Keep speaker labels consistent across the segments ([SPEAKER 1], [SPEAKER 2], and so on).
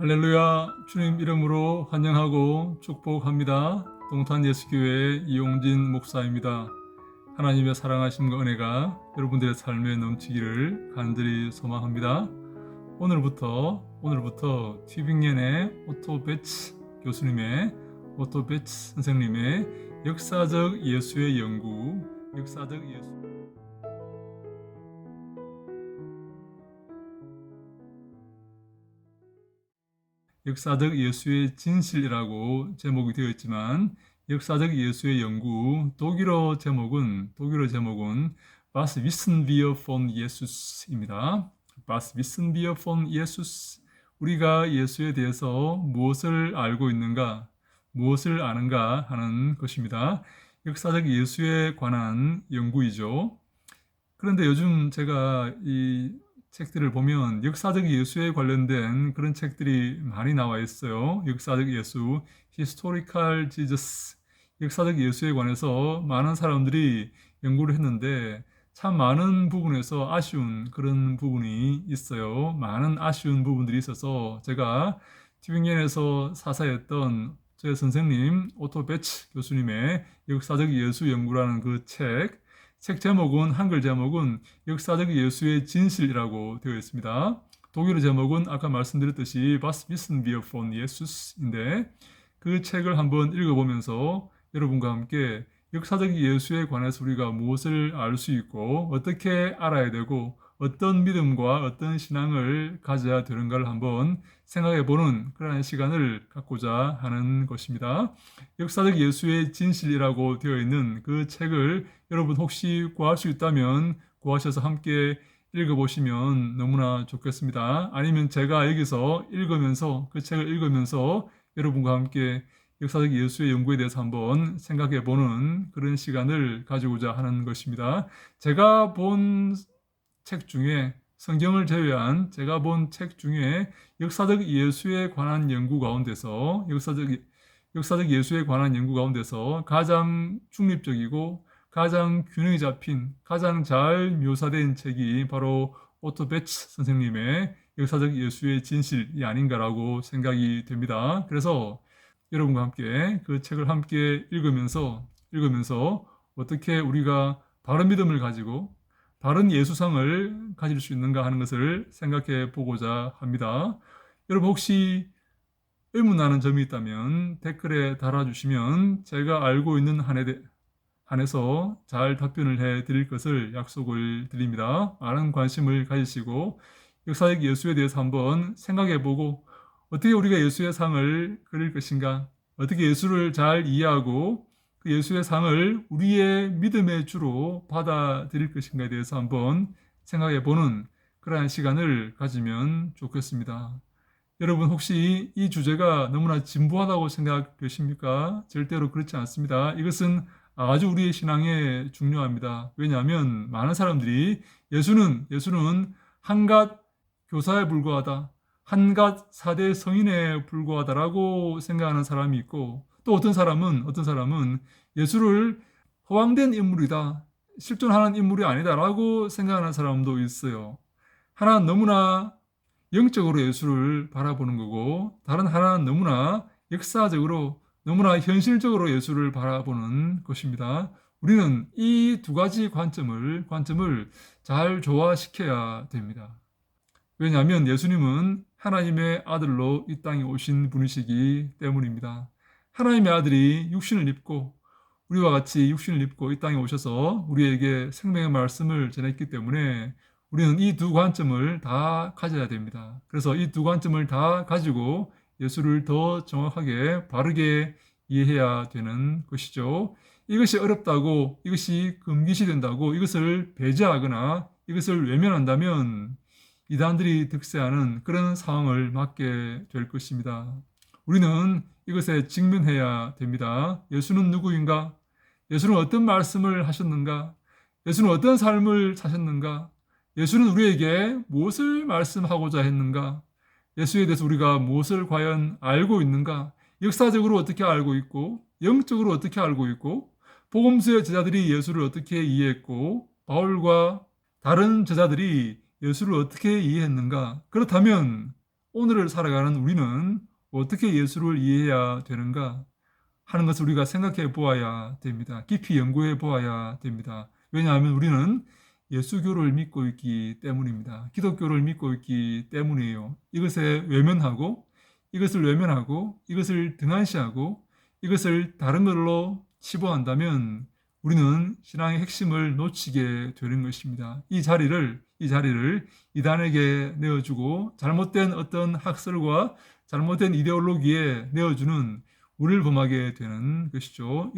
[SPEAKER 1] 할렐루야. 주님 이름으로 환영하고 축복합니다. 동탄 예수교회 이용진 목사입니다. 하나님의 사랑하심과 은혜가 여러분들의 삶에 넘치기를 간절히 소망합니다. 오늘부터 튜빙겐의 오토베츠 교수님의 오토베츠 선생님의 역사적 예수의 연구, 역사적 예수의 진실이라고 제목이 되어 있지만 역사적 예수의 연구 독일어 제목은 Was wissen wir von Jesus입니다. Was wissen wir von Jesus? 우리가 예수에 대해서 무엇을 알고 있는가, 무엇을 아는가 하는 것입니다. 역사적 예수에 관한 연구이죠. 그런데 요즘 제가 이 책들을 보면 역사적 예수에 관련된 그런 책들이 많이 나와 있어요. 역사적 예수, Historical Jesus, 역사적 예수에 관해서 많은 사람들이 연구를 했는데 참 많은 부분에서 아쉬운 그런 부분이 있어요. 많은 아쉬운 부분들이 있어서 제가 튜빙겐에서 사사였던 제 선생님 오토 베츠 교수님의 역사적 예수 연구라는 그 책 제목은 한글 제목은 역사적 예수의 진실이라고 되어 있습니다. 독일어 제목은 아까 말씀드렸듯이 Was wissen wir von Jesus인데 그 책을 한번 읽어보면서 여러분과 함께 역사적 예수에 관해서 우리가 무엇을 알 수 있고 어떻게 알아야 되고 어떤 믿음과 어떤 신앙을 가져야 되는가를 한번 생각해보는 그런 시간을 갖고자 하는 것입니다. 역사적 예수의 진실이라고 되어 있는 그 책을 여러분 혹시 구할 수 있다면 구하셔서 함께 읽어보시면 너무나 좋겠습니다. 아니면 제가 여기서 읽으면서 그 책을 읽으면서 여러분과 함께 역사적 예수의 연구에 대해서 한번 생각해보는 그런 시간을 가지고자 하는 것입니다. 제가 본 책 중에 성경을 제외한 제가 본 책 중에 역사적 예수에 관한 연구 가운데서 역사적 예수에 관한 연구 가운데서 가장 중립적이고 가장 균형이 잡힌 가장 잘 묘사된 책이 바로 오토 베츠 선생님의 역사적 예수의 진실이 아닌가라고 생각이 됩니다. 그래서 여러분과 함께 그 책을 함께 읽으면서 어떻게 우리가 바른 믿음을 가지고 바른 예수상을 가질 수 있는가 하는 것을 생각해 보고자 합니다. 여러분 혹시 의문나는 점이 있다면 댓글에 달아주시면 제가 알고 있는 한에서 잘 답변을 해 드릴 것을 약속을 드립니다. 많은 관심을 가지시고 역사적 예수에 대해서 한번 생각해 보고 어떻게 우리가 예수의 상을 그릴 것인가, 어떻게 예수를 잘 이해하고 그 예수의 상을 우리의 믿음의 주로 받아들일 것인가에 대해서 한번 생각해 보는 그러한 시간을 가지면 좋겠습니다. 여러분 혹시 이 주제가 너무나 진부하다고 생각되십니까? 절대로 그렇지 않습니다. 이것은 아주 우리의 신앙에 중요합니다. 왜냐하면 많은 사람들이 예수는 한갓 교사에 불과하다, 한갓 4대 성인에 불과하다라고 생각하는 사람이 있고 또 어떤 사람은 예수를 허황된 인물이다, 실존하는 인물이 아니다라고 생각하는 사람도 있어요. 하나는 너무나 영적으로 예수를 바라보는 거고 다른 하나는 너무나 역사적으로 너무나 현실적으로 예수를 바라보는 것입니다. 우리는 이 두 가지 관점을 잘 조화시켜야 됩니다. 왜냐하면 예수님은 하나님의 아들로 이 땅에 오신 분이시기 때문입니다. 하나님의 아들이 육신을 입고 우리와 같이 육신을 입고 이 땅에 오셔서 우리에게 생명의 말씀을 전했기 때문에 우리는 이 두 관점을 다 가져야 됩니다. 그래서 이 두 관점을 다 가지고 예수를 더 정확하게 바르게 이해해야 되는 것이죠. 이것이 어렵다고, 이것이 금기시된다고 이것을 배제하거나 이것을 외면한다면 이단들이 득세하는 그런 상황을 맞게 될 것입니다. 우리는 이것에 직면해야 됩니다. 예수는 누구인가? 예수는 어떤 말씀을 하셨는가? 예수는 어떤 삶을 사셨는가? 예수는 우리에게 무엇을 말씀하고자 했는가? 예수에 대해서 우리가 무엇을 과연 알고 있는가? 역사적으로 어떻게 알고 있고 영적으로 어떻게 알고 있고 복음서의 제자들이 예수를 어떻게 이해했고 바울과 다른 제자들이 예수를 어떻게 이해했는가? 그렇다면 오늘을 살아가는 우리는 어떻게 예수를 이해해야 되는가 하는 것을 우리가 생각해 보아야 됩니다. 깊이 연구해 보아야 됩니다. 왜냐하면 우리는 예수교를 믿고 있기 때문입니다. 기독교를 믿고 있기 때문이에요. 이것을 외면하고 이것을 등한시하고 이것을 다른 걸로 치부한다면 우리는 신앙의 핵심을 놓치게 되는 것입니다. 이 자리를 이단에게 내어주고 잘못된 어떤 학설과 잘못된 이데올로기에 내어주는 우리를 범하게 되는 것이죠.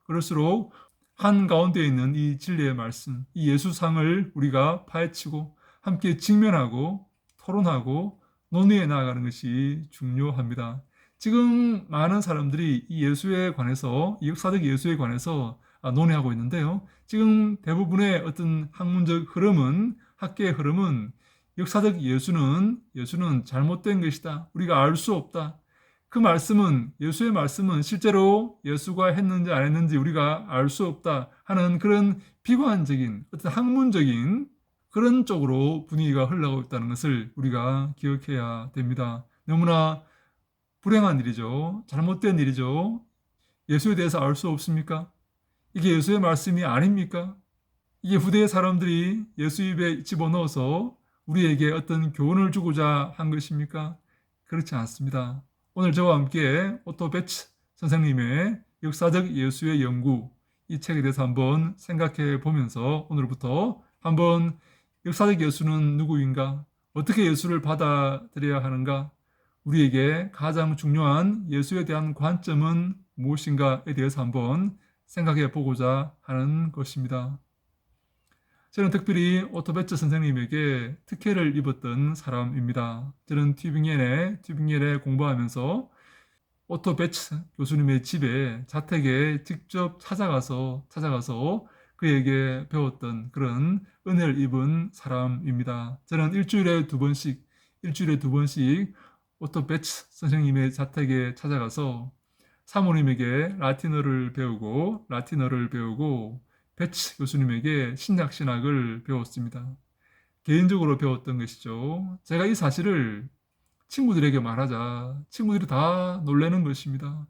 [SPEAKER 1] 그럴수록 한가운데 있는 이 진리의 말씀, 이 예수상을 우리가 파헤치고 함께 직면하고 토론하고 논의해 나가는 것이 중요합니다. 지금 많은 사람들이 이 예수에 관해서, 이 역사적 예수에 관해서 논의하고 있는데요. 지금 대부분의 어떤 학문적 흐름은, 학계의 흐름은 역사적 예수는 잘못된 것이다. 우리가 알 수 없다. 그 말씀은, 예수의 말씀은 실제로 예수가 했는지 안 했는지 우리가 알 수 없다 하는 그런 비관적인, 어떤 학문적인 그런 쪽으로 분위기가 흘러가고 있다는 것을 우리가 기억해야 됩니다. 너무나 불행한 일이죠. 잘못된 일이죠. 예수에 대해서 알 수 없습니까? 이게 예수의 말씀이 아닙니까? 이게 후대의 사람들이 예수 입에 집어넣어서 우리에게 어떤 교훈을 주고자 한 것입니까? 그렇지 않습니다. 오늘 저와 함께 오토 베츠 선생님의 역사적 예수의 연구, 이 책에 대해서 한번 생각해 보면서 오늘부터 한번 역사적 예수는 누구인가? 어떻게 예수를 받아들여야 하는가? 우리에게 가장 중요한 예수에 대한 관점은 무엇인가에 대해서 한번 생각해 보고자 하는 것입니다. 저는 특별히 오토 베츠 선생님에게 특혜를 입었던 사람입니다. 저는 튜빙엔에 공부하면서 오토 베츠 교수님의 집에, 자택에 직접 찾아가서 그에게 배웠던 그런 은혜를 입은 사람입니다. 저는 일주일에 두 번씩 오토 베츠 선생님의 자택에 찾아가서 사모님에게 라틴어를 배우고 베츠 교수님에게 신약신학을 배웠습니다. 개인적으로 배웠던 것이죠. 제가 이 사실을 친구들에게 말하자 친구들이 다 놀라는 것입니다.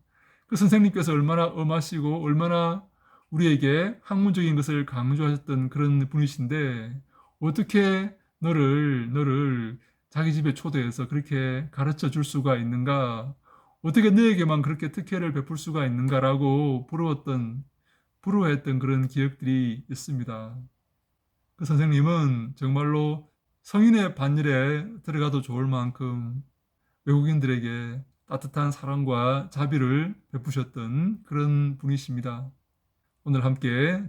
[SPEAKER 1] 그 선생님께서 얼마나 엄하시고 얼마나 우리에게 학문적인 것을 강조하셨던 그런 분이신데 어떻게 너를 자기 집에 초대해서 그렇게 가르쳐 줄 수가 있는가? 어떻게 너에게만 그렇게 특혜를 베풀 수가 있는가라고 부러워했던 그런 기억들이 있습니다. 그 선생님은 정말로 성인의 반열에 들어가도 좋을 만큼 외국인들에게 따뜻한 사랑과 자비를 베푸셨던 그런 분이십니다. 오늘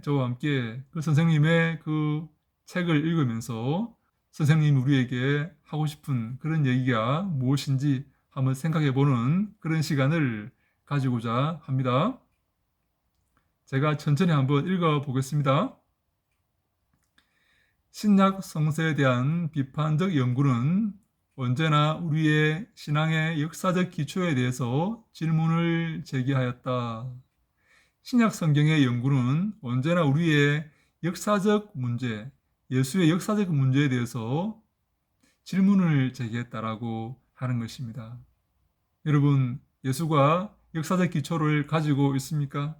[SPEAKER 1] 저와 함께 그 선생님의 그 책을 읽으면서 선생님이 우리에게 하고 싶은 그런 얘기가 무엇인지 한번 생각해 보는 그런 시간을 가지고자 합니다. 제가 천천히 한번 읽어 보겠습니다. 신약 성서에 대한 비판적 연구는 언제나 우리의 신앙의 역사적 기초에 대해서 질문을 제기하였다. 신약 성경의 연구는 언제나 우리의 역사적 문제, 예수의 역사적 문제에 대해서 질문을 제기했다라고 하는 것입니다. 여러분, 예수가 역사적 기초를 가지고 있습니까?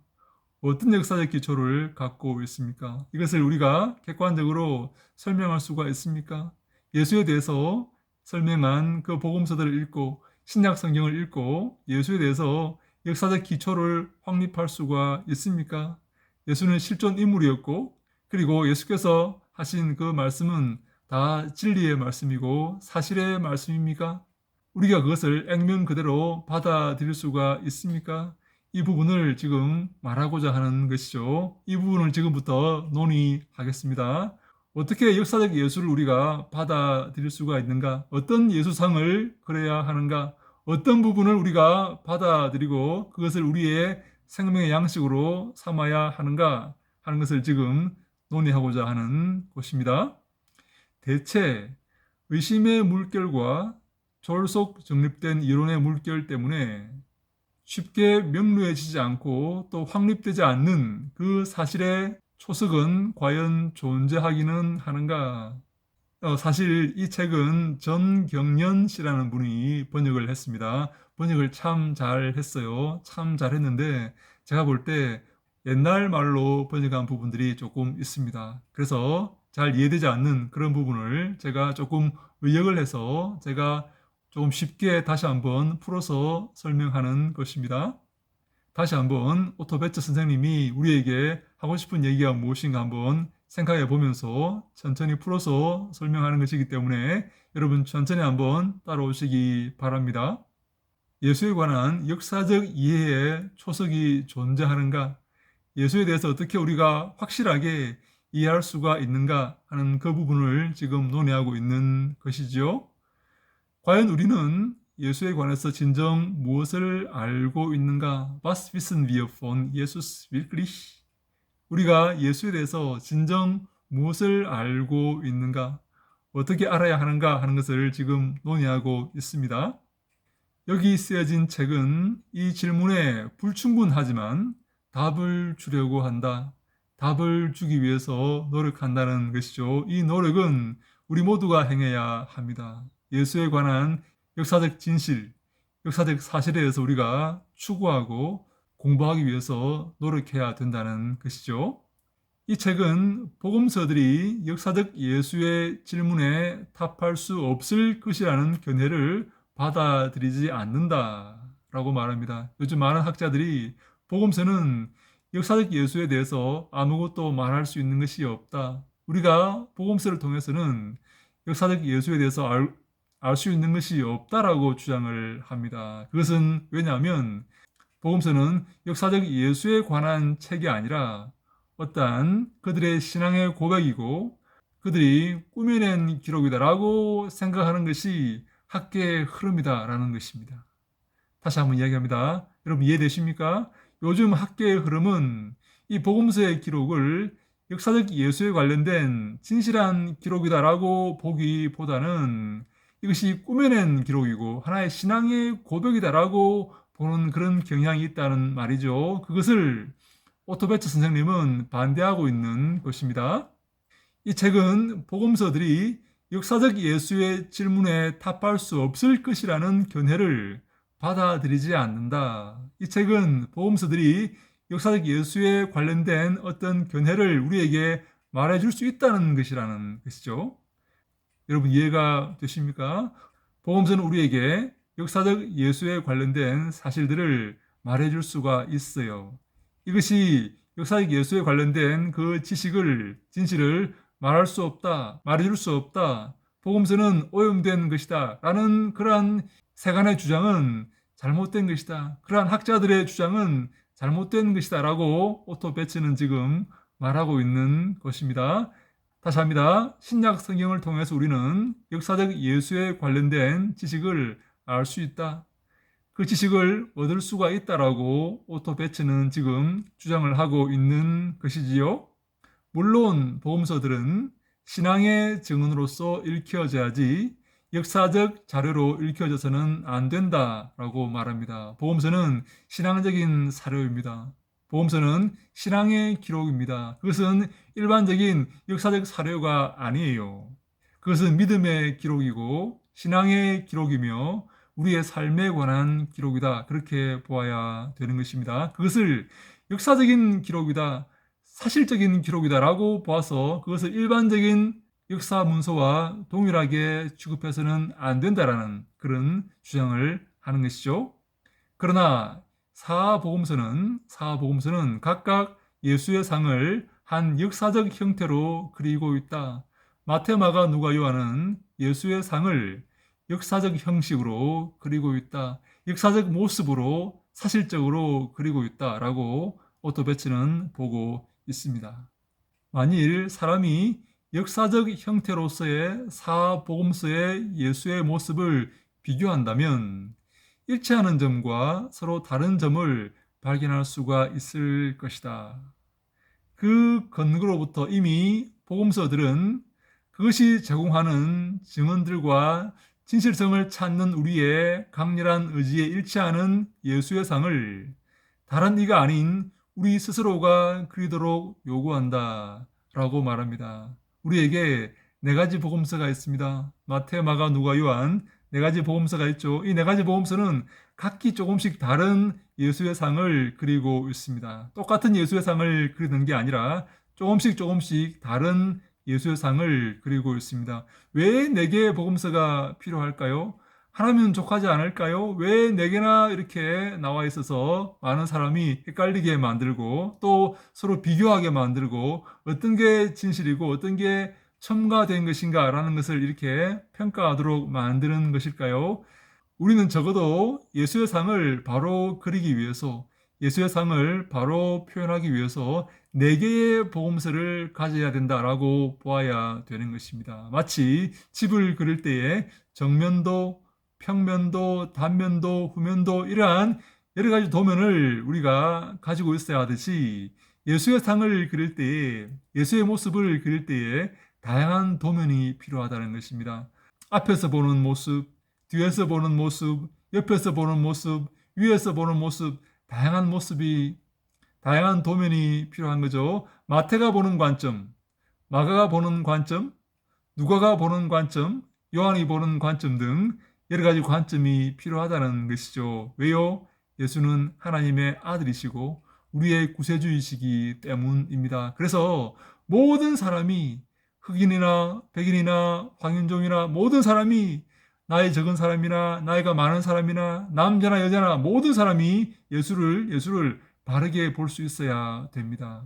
[SPEAKER 1] 어떤 역사적 기초를 갖고 있습니까? 이것을 우리가 객관적으로 설명할 수가 있습니까? 예수에 대해서 설명한 그 복음서들을 읽고 신약 성경을 읽고 예수에 대해서 역사적 기초를 확립할 수가 있습니까? 예수는 실존 인물이었고 그리고 예수께서 하신 그 말씀은 다 진리의 말씀이고 사실의 말씀입니까? 우리가 그것을 액면 그대로 받아들일 수가 있습니까? 이 부분을 지금 말하고자 하는 것이죠. 이 부분을 지금부터 논의하겠습니다. 어떻게 역사적 예수를 우리가 받아들일 수가 있는가? 어떤 예수상을 그려야 하는가? 어떤 부분을 우리가 받아들이고 그것을 우리의 생명의 양식으로 삼아야 하는가 하는 것을 지금 논의하고자 하는 것입니다. 대체 의심의 물결과 졸속 정립된 이론의 물결 때문에 쉽게 명료해지지 않고 또 확립되지 않는 그 사실의 초석은 과연 존재하기는 하는가? 사실 이 책은 전경련 씨라는 분이 번역을 했습니다. 번역을 참 잘했어요. 참 잘했는데 제가 볼 때 옛날 말로 번역한 부분들이 조금 있습니다. 그래서 잘 이해되지 않는 그런 부분을 제가 조금 의역을 해서 제가 조금 쉽게 다시 한번 풀어서 설명하는 것입니다. 다시 한번 오토 베츠 선생님이 우리에게 하고 싶은 얘기가 무엇인가 한번 생각해 보면서 천천히 풀어서 설명하는 것이기 때문에 여러분 천천히 한번 따라오시기 바랍니다. 예수에 관한 역사적 이해의 초석이 존재하는가? 예수에 대해서 어떻게 우리가 확실하게 이해할 수가 있는가 하는 그 부분을 지금 논의하고 있는 것이지요. 과연 우리는 예수에 관해서 진정 무엇을 알고 있는가? Was wissen wir von Jesus wirklich? 우리가 예수에 대해서 진정 무엇을 알고 있는가? 어떻게 알아야 하는가 하는 것을 지금 논의하고 있습니다. 여기 쓰여진 책은 이 질문에 불충분하지만 답을 주려고 한다. 답을 주기 위해서 노력한다는 것이죠. 이 노력은 우리 모두가 행해야 합니다. 예수에 관한 역사적 진실, 역사적 사실에 대해서 우리가 추구하고 공부하기 위해서 노력해야 된다는 것이죠. 이 책은 복음서들이 역사적 예수의 질문에 답할 수 없을 것이라는 견해를 받아들이지 않는다라고 말합니다. 요즘 많은 학자들이 복음서는 역사적 예수에 대해서 아무것도 말할 수 있는 것이 없다. 우리가 복음서를 통해서는 역사적 예수에 대해서 알 수 있는 것이 없다라고 주장을 합니다. 그것은 왜냐하면 복음서는 역사적 예수에 관한 책이 아니라 어떠한 그들의 신앙의 고백이고 그들이 꾸며낸 기록이다라고 생각하는 것이 학계의 흐름이다라는 것입니다. 다시 한번 이야기합니다. 여러분 이해되십니까? 요즘 학계의 흐름은 이 복음서의 기록을 역사적 예수에 관련된 진실한 기록이다라고 보기보다는 이것이 꾸며낸 기록이고 하나의 신앙의 고백이다라고 보는 그런 경향이 있다는 말이죠. 그것을 오토 베츠 선생님은 반대하고 있는 것입니다. 이 책은 복음서들이 역사적 예수의 질문에 답할 수 없을 것이라는 견해를 받아들이지 않는다. 이 책은 복음서들이 역사적 예수에 관련된 어떤 견해를 우리에게 말해줄 수 있다는 것이라는 것이죠. 여러분 이해가 되십니까? 복음서는 우리에게 역사적 예수에 관련된 사실들을 말해줄 수가 있어요. 이것이 역사적 예수에 관련된 그 지식을, 진실을 말할 수 없다, 말해줄 수 없다, 복음서는 오염된 것이다 라는 그러한 세간의 주장은 잘못된 것이다. 그러한 학자들의 주장은 잘못된 것이다 라고 오토 베츠는 지금 말하고 있는 것입니다. 다시 합니다. 신약 성경을 통해서 우리는 역사적 예수에 관련된 지식을 알 수 있다. 그 지식을 얻을 수가 있다라고 오토 베츠는 지금 주장을 하고 있는 것이지요. 물론 복음서들은 신앙의 증언으로서 읽혀져야지 역사적 자료로 읽혀져서는 안 된다라고 말합니다. 복음서는 신앙적인 사료입니다. 복음서는 신앙의 기록입니다. 그것은 일반적인 역사적 사료가 아니에요. 그것은 믿음의 기록이고 신앙의 기록이며 우리의 삶에 관한 기록이다. 그렇게 보아야 되는 것입니다. 그것을 역사적인 기록이다, 사실적인 기록이다라고 보아서 그것을 일반적인 역사 문서와 동일하게 취급해서는 안 된다라는 그런 주장을 하는 것이죠. 그러나 사복음서는 각각 예수의 상을 한 역사적 형태로 그리고 있다. 마태, 마가, 누가, 요한은 예수의 상을 역사적 형식으로 그리고 있다. 역사적 모습으로 사실적으로 그리고 있다라고 오토 베츠는 보고 있습니다. 만일 사람이 역사적 형태로서의 사복음서의 예수의 모습을 비교한다면 일치하는 점과 서로 다른 점을 발견할 수가 있을 것이다. 그 근거로부터 이미 복음서들은 그것이 제공하는 증언들과 진실성을 찾는 우리의 강렬한 의지에 일치하는 예수의 상을 다른 이가 아닌 우리 스스로가 그리도록 요구한다 라고 말합니다. 우리에게 네 가지 복음서가 있습니다. 마태, 마가, 누가, 요한 네 가지 복음서가 있죠. 이 네 가지 복음서는 각기 조금씩 다른 예수의 상을 그리고 있습니다. 똑같은 예수의 상을 그리는 게 아니라 조금씩 다른 예수의 상을 그리고 있습니다. 왜 네 개의 복음서가 필요할까요? 하나면 족하지 않을까요? 왜 네 개나 이렇게 나와 있어서 많은 사람이 헷갈리게 만들고 또 서로 비교하게 만들고 어떤 게 진실이고 어떤 게 첨가된 것인가 라는 것을 이렇게 평가하도록 만드는 것일까요? 우리는 적어도 예수의 상을 바로 그리기 위해서 예수의 상을 바로 표현하기 위해서 네 개의 복음서를 가져야 된다라고 보아야 되는 것입니다. 마치 집을 그릴 때에 정면도, 평면도, 단면도, 후면도 이러한 여러 가지 도면을 우리가 가지고 있어야 하듯이 예수의 상을 그릴 때에 예수의 모습을 그릴 때에 다양한 도면이 필요하다는 것입니다. 앞에서 보는 모습, 뒤에서 보는 모습, 옆에서 보는 모습, 위에서 보는 모습, 다양한 도면이 필요한 거죠. 마태가 보는 관점, 마가가 보는 관점, 누가가 보는 관점, 요한이 보는 관점 등 여러 가지 관점이 필요하다는 것이죠. 왜요? 예수는 하나님의 아들이시고 우리의 구세주이시기 때문입니다. 그래서 모든 사람이 흑인이나 백인이나 황인종이나 모든 사람이 나이 적은 사람이나 나이가 많은 사람이나 남자나 여자나 모든 사람이 예수를 바르게 볼 수 있어야 됩니다.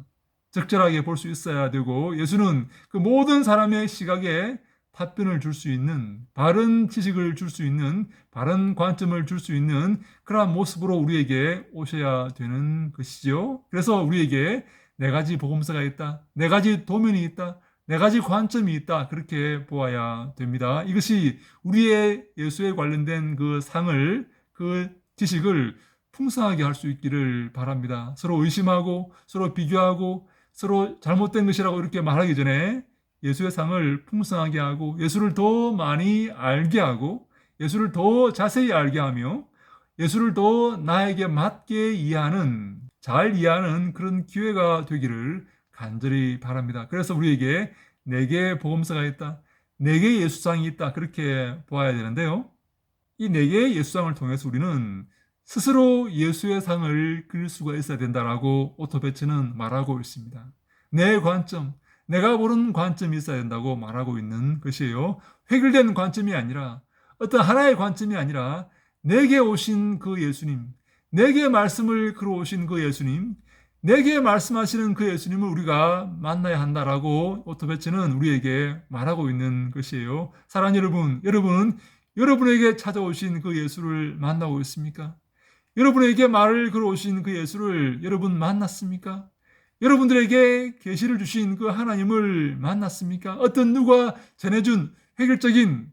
[SPEAKER 1] 적절하게 볼 수 있어야 되고 예수는 그 모든 사람의 시각에 답변을 줄 수 있는 바른 지식을 줄 수 있는 바른 관점을 줄 수 있는 그러한 모습으로 우리에게 오셔야 되는 것이죠. 그래서 우리에게 네 가지 복음서가 있다. 네 가지 도면이 있다. 네 가지 관점이 있다. 그렇게 보아야 됩니다. 이것이 우리의 예수에 관련된 그 상을, 그 지식을 풍성하게 할 수 있기를 바랍니다. 서로 의심하고, 서로 비교하고, 서로 잘못된 것이라고 이렇게 말하기 전에 예수의 상을 풍성하게 하고, 예수를 더 많이 알게 하고, 예수를 더 자세히 알게 하며, 예수를 더 나에게 맞게 이해하는, 잘 이해하는 그런 기회가 되기를 간절히 바랍니다. 그래서 우리에게 네 개의 복음서가 있다. 네 개의 예수상이 있다. 그렇게 보아야 되는데요. 이 네 개의 예수상을 통해서 우리는 스스로 예수의 상을 그릴 수가 있어야 된다라고 오토베츠는 말하고 있습니다. 내 관점, 내가 보는 관점이 있어야 된다고 말하고 있는 것이에요. 획일된 관점이 아니라 어떤 하나의 관점이 아니라 내게 오신 그 예수님, 내게 말씀을 걸어오신 그 예수님, 내게 말씀하시는 그 예수님을 우리가 만나야 한다라고 오토베츠는 우리에게 말하고 있는 것이에요. 사랑하는 여러분, 여러분에게 찾아오신 그 예수를 만나고 있습니까? 여러분에게 말을 걸어오신 그 예수를 여러분 만났습니까? 여러분들에게 계시를 주신 그 하나님을 만났습니까? 어떤 누가 전해준 획일적인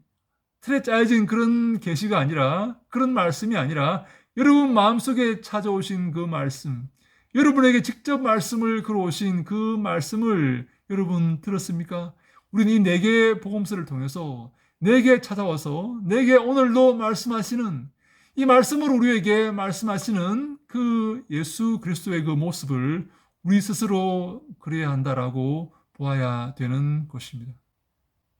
[SPEAKER 1] 틀에 짜여진 그런 계시가 아니라 그런 말씀이 아니라 여러분 마음속에 찾아오신 그 말씀, 여러분에게 직접 말씀을 걸어오신 그 말씀을 여러분 들었습니까? 우리는 이 네 개의 복음서를 통해서 내게 찾아와서 내게 오늘도 말씀하시는 이 말씀을 우리에게 말씀하시는 그 예수 그리스도의 그 모습을 우리 스스로 그려야 한다라고 보아야 되는 것입니다.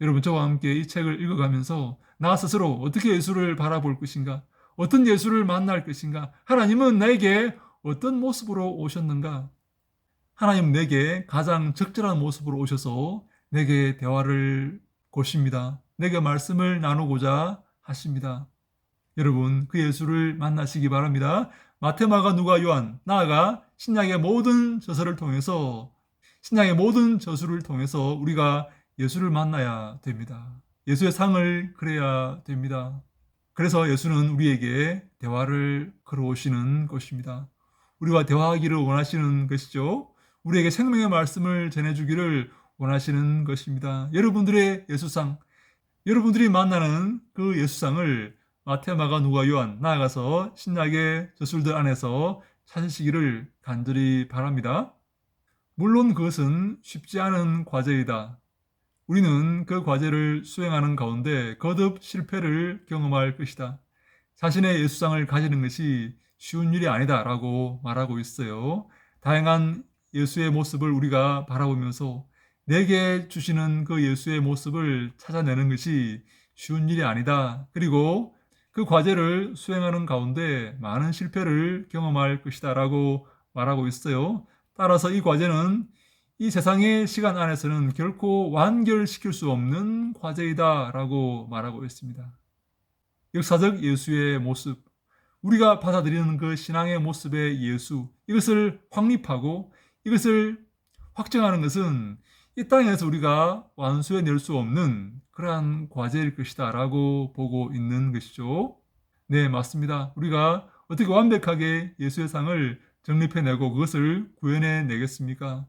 [SPEAKER 1] 여러분 저와 함께 이 책을 읽어가면서 나 스스로 어떻게 예수를 바라볼 것인가? 어떤 예수를 만날 것인가? 하나님은 나에게 어떤 모습으로 오셨는가? 하나님 내게 가장 적절한 모습으로 오셔서 내게 대화를 거십니다. 내게 말씀을 나누고자 하십니다. 여러분 그 예수를 만나시기 바랍니다. 마태, 마가, 누가, 요한, 나아가 신약의 모든 저서를 통해서 우리가 예수를 만나야 됩니다. 예수의 상을 그려야 됩니다. 그래서 예수는 우리에게 대화를 걸어오시는 것입니다. 우리와 대화하기를 원하시는 것이죠. 우리에게 생명의 말씀을 전해주기를 원하시는 것입니다. 여러분들의 예수상, 여러분들이 만나는 그 예수상을 마태, 마가, 누가, 요한 나아가서 신약의 저술들 안에서 찾으시기를 간절히 바랍니다. 물론 그것은 쉽지 않은 과제이다. 우리는 그 과제를 수행하는 가운데 거듭 실패를 경험할 것이다. 자신의 예수상을 가지는 것이 쉬운 일이 아니다라고 말하고 있어요. 다양한 예수의 모습을 우리가 바라보면서 내게 주시는 그 예수의 모습을 찾아내는 것이 쉬운 일이 아니다. 그리고 그 과제를 수행하는 가운데 많은 실패를 경험할 것이다 라고 말하고 있어요. 따라서 이 과제는 이 세상의 시간 안에서는 결코 완결시킬 수 없는 과제이다 라고 말하고 있습니다. 역사적 예수의 모습, 우리가 받아들이는 그 신앙의 모습의 예수, 이것을 확립하고 이것을 확정하는 것은 이 땅에서 우리가 완수해낼 수 없는 그러한 과제일 것이다 라고 보고 있는 것이죠. 네, 맞습니다. 우리가 어떻게 완벽하게 예수의 상을 정립해내고 그것을 구현해 내겠습니까?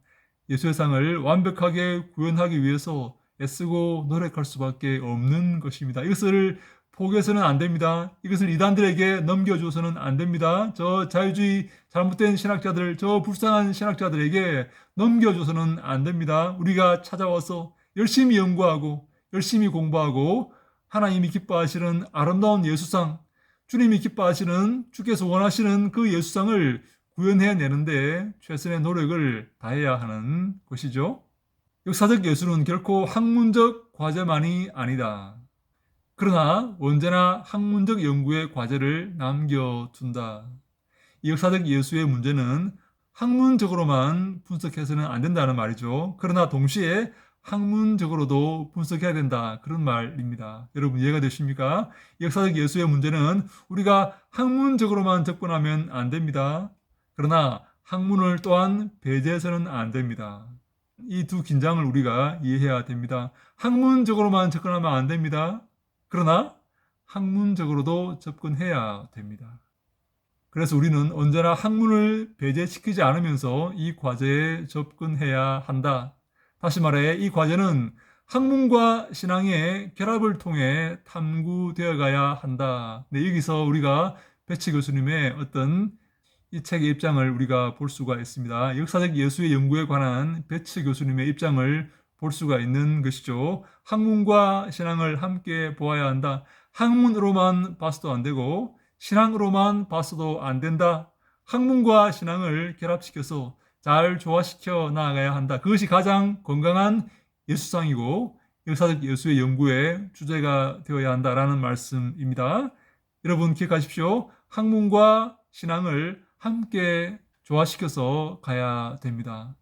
[SPEAKER 1] 예수의 상을 완벽하게 구현하기 위해서 애쓰고 노력할 수밖에 없는 것입니다. 이것을 포기해서는 안 됩니다. 이것을 이단들에게 넘겨줘서는 안 됩니다. 저 자유주의 잘못된 신학자들, 저 불쌍한 신학자들에게 넘겨줘서는 안 됩니다. 우리가 찾아와서 열심히 연구하고 열심히 공부하고 하나님이 기뻐하시는 아름다운 예수상, 주님이 기뻐하시는, 주께서 원하시는 그 예수상을 구현해내는데 최선의 노력을 다해야 하는 것이죠. 역사적 예수는 결코 학문적 과제만이 아니다. 그러나 언제나 학문적 연구의 과제를 남겨둔다. 이 역사적 예수의 문제는 학문적으로만 분석해서는 안 된다는 말이죠. 그러나 동시에 학문적으로도 분석해야 된다. 그런 말입니다. 여러분 이해가 되십니까? 역사적 예수의 문제는 우리가 학문적으로만 접근하면 안 됩니다. 그러나 학문을 또한 배제해서는 안 됩니다. 이 두 긴장을 우리가 이해해야 됩니다. 학문적으로만 접근하면 안 됩니다. 그러나 학문적으로도 접근해야 됩니다. 그래서 우리는 언제나 학문을 배제시키지 않으면서 이 과제에 접근해야 한다. 다시 말해 이 과제는 학문과 신앙의 결합을 통해 탐구되어 가야 한다. 네, 여기서 우리가 배치 교수님의 어떤 이 책의 입장을 우리가 볼 수가 있습니다. 역사적 예수의 연구에 관한 배치 교수님의 입장을 볼 수가 있는 것이죠. 학문과 신앙을 함께 보아야 한다. 학문으로만 봐서도 안 되고 신앙으로만 봐서도 안 된다. 학문과 신앙을 결합시켜서 잘 조화시켜 나아가야 한다. 그것이 가장 건강한 예수상이고 역사적 예수의 연구의 주제가 되어야 한다라는 말씀입니다. 여러분 기억하십시오. 학문과 신앙을 함께 조화시켜서 가야 됩니다.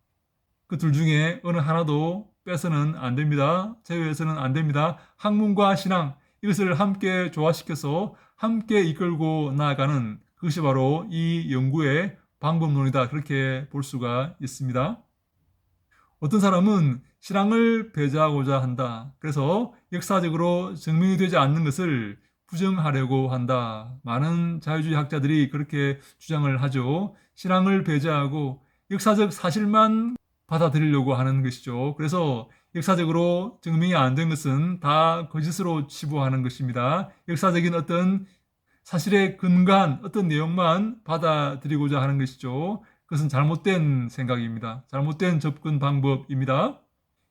[SPEAKER 1] 그 둘 중에 어느 하나도 빼서는 안 됩니다. 제외해서는 안 됩니다. 학문과 신앙, 이것을 함께 조화시켜서 함께 이끌고 나아가는 그것이 바로 이 연구의 방법론이다. 그렇게 볼 수가 있습니다. 어떤 사람은 신앙을 배제하고자 한다. 그래서 역사적으로 증명이 되지 않는 것을 부정하려고 한다. 많은 자유주의 학자들이 그렇게 주장을 하죠. 신앙을 배제하고 역사적 사실만 받아들이려고 하는 것이죠. 그래서 역사적으로 증명이 안 된 것은 다 거짓으로 치부하는 것입니다. 역사적인 어떤 사실에 근거한 어떤 내용만 받아들이고자 하는 것이죠. 그것은 잘못된 생각입니다. 잘못된 접근 방법입니다.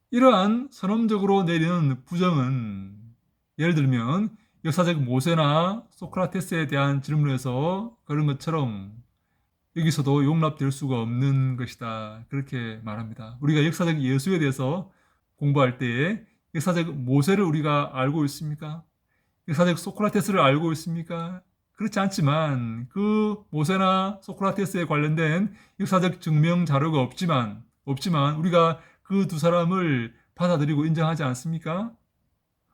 [SPEAKER 1] 이러한 선언적으로 내리는 부정은 예를 들면 역사적 모세나 소크라테스에 대한 질문에서 그런 것처럼 여기서도 용납될 수가 없는 것이다. 그렇게 말합니다. 우리가 역사적 예수에 대해서 공부할 때에 역사적 모세를 우리가 알고 있습니까? 역사적 소크라테스를 알고 있습니까? 그렇지 않지만 그 모세나 소크라테스에 관련된 역사적 증명 자료가 없지만 우리가 그 두 사람을 받아들이고 인정하지 않습니까?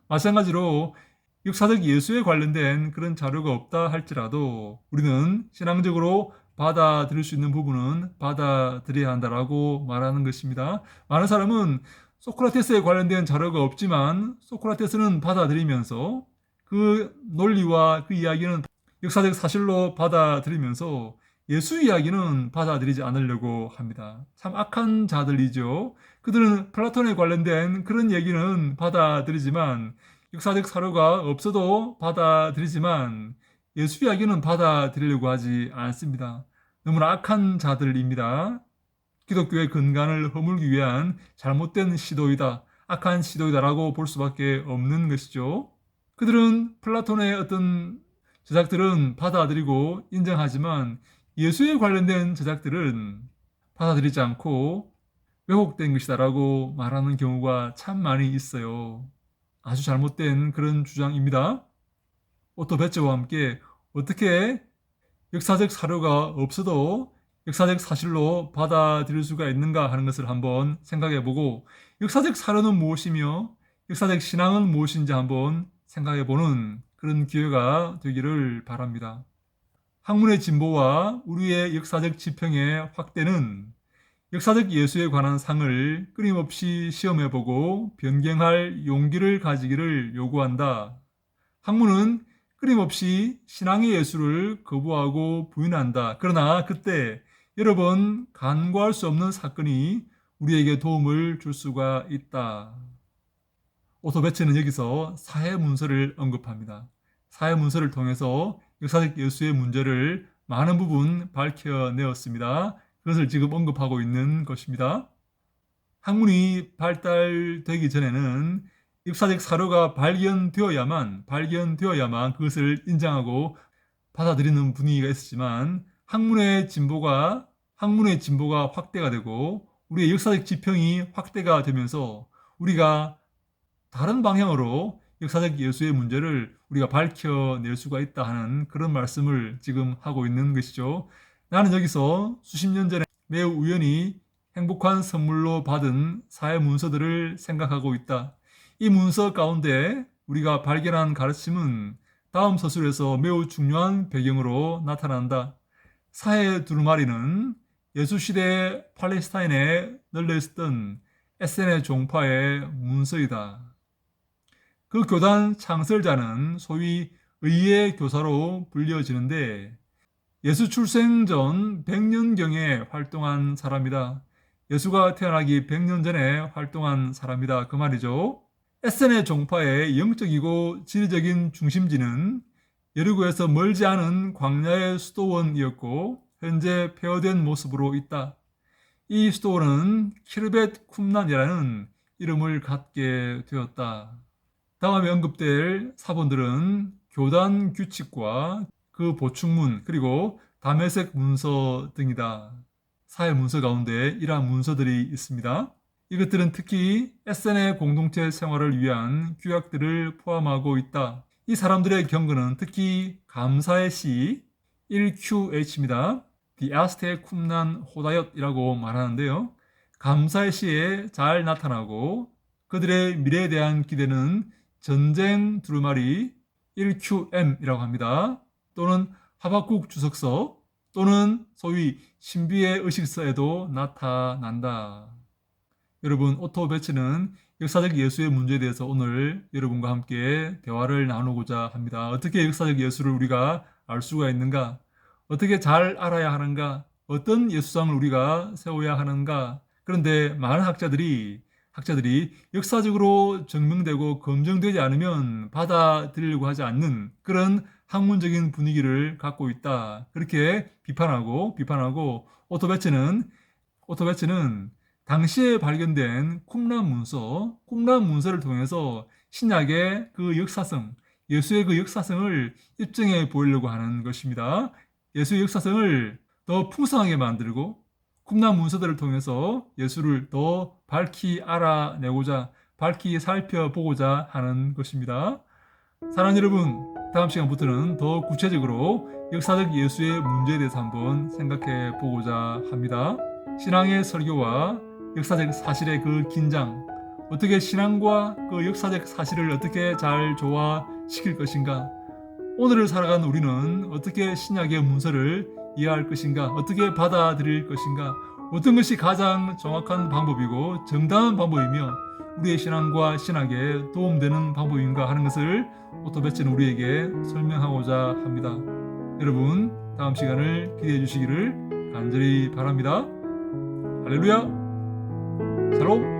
[SPEAKER 1] 마찬가지로 역사적 예수에 관련된 그런 자료가 없다 할지라도 우리는 신앙적으로 받아들일 수 있는 부분은 받아들여야 한다라고 말하는 것입니다. 많은 사람은 소크라테스에 관련된 자료가 없지만 소크라테스는 받아들이면서 그 논리와 그 이야기는 역사적 사실로 받아들이면서 예수 이야기는 받아들이지 않으려고 합니다. 참 악한 자들이죠. 그들은 플라톤에 관련된 그런 얘기는 받아들이지만 역사적 사료가 없어도 받아들이지만 예수 이야기는 받아들이려고 하지 않습니다. 너무나 악한 자들입니다. 기독교의 근간을 허물기 위한 잘못된 시도이다. 악한 시도이다라고 볼 수밖에 없는 것이죠. 그들은 플라톤의 어떤 제작들은 받아들이고 인정하지만 예수에 관련된 제작들은 받아들이지 않고 왜곡된 것이다라고 말하는 경우가 참 많이 있어요. 아주 잘못된 그런 주장입니다. 오토 베츠와 함께 어떻게 역사적 사료가 없어도 역사적 사실로 받아들일 수가 있는가 하는 것을 한번 생각해 보고, 역사적 사료는 무엇이며 역사적 신앙은 무엇인지 한번 생각해 보는 그런 기회가 되기를 바랍니다. 학문의 진보와 우리의 역사적 지평의 확대는 역사적 예수에 관한 상을 끊임없이 시험해보고 변경할 용기를 가지기를 요구한다. 학문은 끊임없이 신앙의 예수를 거부하고 부인한다. 그러나 그때 여러 번 간과할 수 없는 사건이 우리에게 도움을 줄 수가 있다. 오토 베츠는 여기서 사회문서를 언급합니다. 사회문서를 통해서 역사적 예수의 문제를 많은 부분 밝혀내었습니다. 그것을 지금 언급하고 있는 것입니다. 학문이 발달되기 전에는 역사적 사료가 발견되어야만 그것을 인정하고 받아들이는 분위기가 있었지만, 학문의 진보가 확대가 되고 우리의 역사적 지평이 확대가 되면서 우리가 다른 방향으로 역사적 예수의 문제를 우리가 밝혀낼 수가 있다 하는 그런 말씀을 지금 하고 있는 것이죠. 나는 여기서 수십 년 전에 매우 우연히 행복한 선물로 받은 사회 문서들을 생각하고 있다. 이 문서 가운데 우리가 발견한 가르침은 다음 서술에서 매우 중요한 배경으로 나타난다. 사회 두루마리는 예수시대 팔레스타인에 널려있었던 에센의 종파의 문서이다. 그 교단 창설자는 소위 의의 교사로 불려지는데 예수 출생 전 100년경에 활동한 사람이다. 예수가 태어나기 100년 전에 활동한 사람이다. 그 말이죠. 에센의 종파의 영적이고 지리적인 중심지는 여리고에서 멀지 않은 광야의 수도원이었고 현재 폐허된 모습으로 있다. 이 수도원은 키르벳 쿰란이라는 이름을 갖게 되었다. 다음에 언급될 사본들은 교단 규칙과 그 보충문, 그리고 다메섹 문서 등이다. 사회 문서 가운데 이러한 문서들이 있습니다. 이것들은 특히 에센의 공동체 생활을 위한 규약들을 포함하고 있다. 이 사람들의 경건은 특히 감사의 시 1QH입니다. 디아스테 쿰란 호다옅이라고 말하는데요. 감사의 시에 잘 나타나고 그들의 미래에 대한 기대는 전쟁 두루마리 1QM이라고 합니다. 또는 하박국 주석서 또는 소위 신비의 의식서에도 나타난다. 여러분, 오토 베츠는 역사적 예수의 문제에 대해서 오늘 여러분과 함께 대화를 나누고자 합니다. 어떻게 역사적 예수를 우리가 알 수가 있는가? 어떻게 잘 알아야 하는가? 어떤 예수상을 우리가 세워야 하는가? 그런데 많은 학자들이 역사적으로 증명되고 검증되지 않으면 받아들이려고 하지 않는 그런 학문적인 분위기를 갖고 있다. 그렇게 비판하고 오토 베츠는 당시에 발견된 쿰란 문서를 통해서 신약의 그 역사성, 예수의 그 역사성을 입증해 보이려고 하는 것입니다. 예수의 역사성을 더 풍성하게 만들고 쿰란 문서들을 통해서 예수를 더 밝히 알아내고자, 밝히 살펴보고자 하는 것입니다. 사랑하는 여러분, 다음 시간부터는 더 구체적으로 역사적 예수의 문제에 대해서 한번 생각해 보고자 합니다. 신앙의 설교와 역사적 사실의 그 긴장, 어떻게 신앙과 그 역사적 사실을 어떻게 잘 조화시킬 것인가, 오늘을 살아가는 우리는 어떻게 신약의 문서를 이해할 것인가, 어떻게 받아들일 것인가, 어떤 것이 가장 정확한 방법이고 정당한 방법이며 우리의 신앙과 신학에 도움되는 방법인가 하는 것을 오토 베츠는 우리에게 설명하고자 합니다. 여러분, 다음 시간을 기대해 주시기를 간절히 바랍니다. 할렐루야! 샬롬!